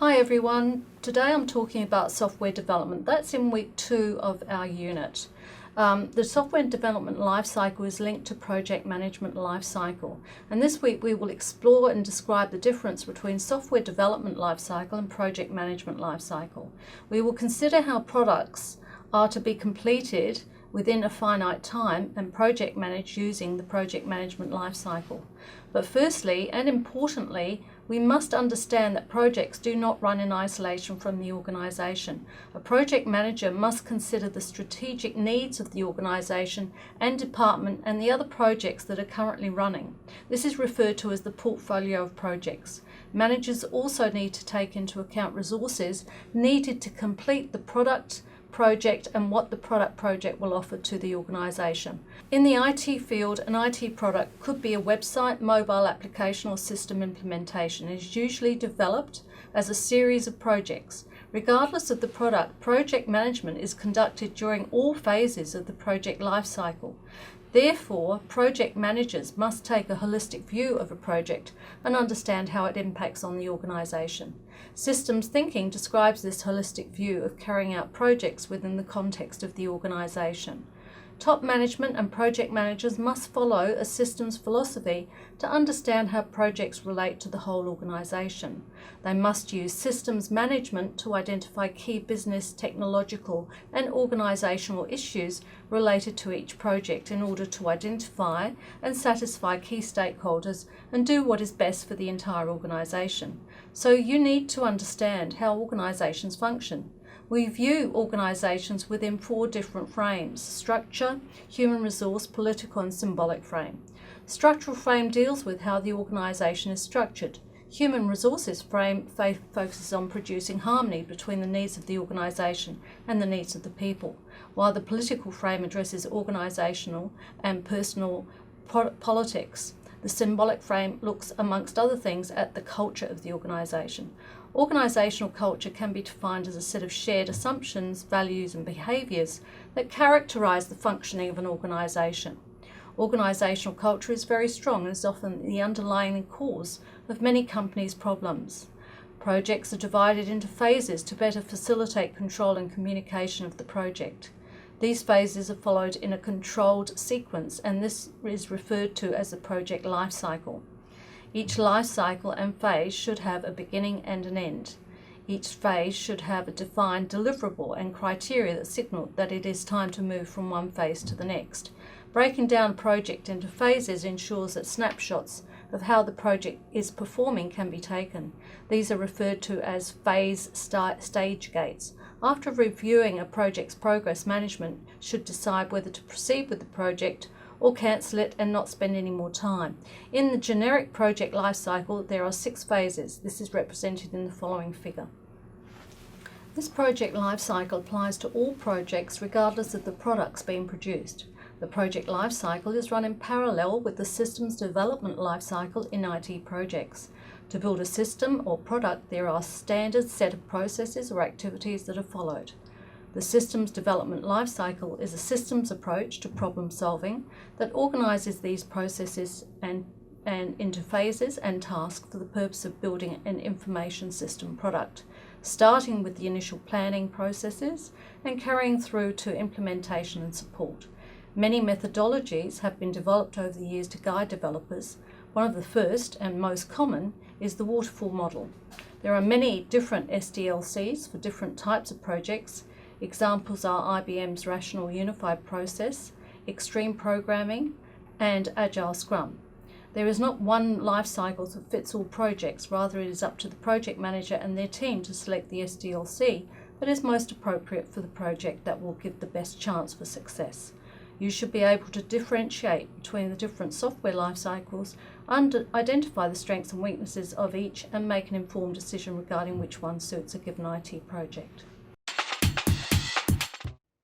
Hi everyone, today I'm talking about software development. That's in week 2 of our unit. The software development lifecycle is linked to project management lifecycle, and this week we will explore and describe the difference between software development lifecycle and project management lifecycle. We will consider how products are to be completed within a finite time and project managed using the project management lifecycle. But firstly and importantly, we must understand that projects do not run in isolation from the organisation. A project manager must consider the strategic needs of the organisation and department and the other projects that are currently running. This is referred to as the portfolio of projects. Managers also need to take into account resources needed to complete the project and what the product project will offer to the organisation. In the IT field, an IT product could be a website, mobile application or system implementation. It is usually developed as a series of projects. Regardless of the product, project management is conducted during all phases of the project lifecycle. Therefore, project managers must take a holistic view of a project and understand how it impacts on the organisation. Systems thinking describes this holistic view of carrying out projects within the context of the organisation. Top management and project managers must follow a systems philosophy to understand how projects relate to the whole organisation. They must use systems management to identify key business, technological and organisational issues related to each project in order to identify and satisfy key stakeholders and do what is best for the entire organisation. So you need to understand how organisations function. We view organisations within 4 different frames: structure, human resource, political and symbolic frame. Structural frame deals with how the organisation is structured. Human resources frame focuses on producing harmony between the needs of the organisation and the needs of the people, while the political frame addresses organisational and personal politics. The symbolic frame looks, amongst other things, at the culture of the organisation. Organisational culture can be defined as a set of shared assumptions, values and behaviours that characterise the functioning of an organisation. Organisational culture is very strong and is often the underlying cause of many companies' problems. Projects are divided into phases to better facilitate control and communication of the project. These phases are followed in a controlled sequence, and this is referred to as the project life cycle. Each life cycle and phase should have a beginning and an end. Each phase should have a defined deliverable and criteria that signal that it is time to move from one phase to the next. Breaking down a project into phases ensures that snapshots of how the project is performing can be taken. These are referred to as phase stage gates. After reviewing a project's progress, management should decide whether to proceed with the project or cancel it and not spend any more time. In the generic project life cycle, there are 6 phases. This is represented in the following figure. This project life cycle applies to all projects regardless of the products being produced. The project life cycle is run in parallel with the systems development life cycle in IT projects. To build a system or product, there are standard set of processes or activities that are followed. The systems development lifecycle is a systems approach to problem solving that organises these processes and into phases and tasks for the purpose of building an information system product, starting with the initial planning processes and carrying through to implementation and support. Many methodologies have been developed over the years to guide developers. One of the first and most common is the waterfall model. There are many different SDLCs for different types of projects. Examples are IBM's Rational Unified Process, Extreme Programming, and Agile Scrum. There is not one life cycle that fits all projects. Rather, it is up to the project manager and their team to select the SDLC that is most appropriate for the project that will give the best chance for success. You should be able to differentiate between the different software life cycles, identify the strengths and weaknesses of each, and make an informed decision regarding which one suits a given IT project.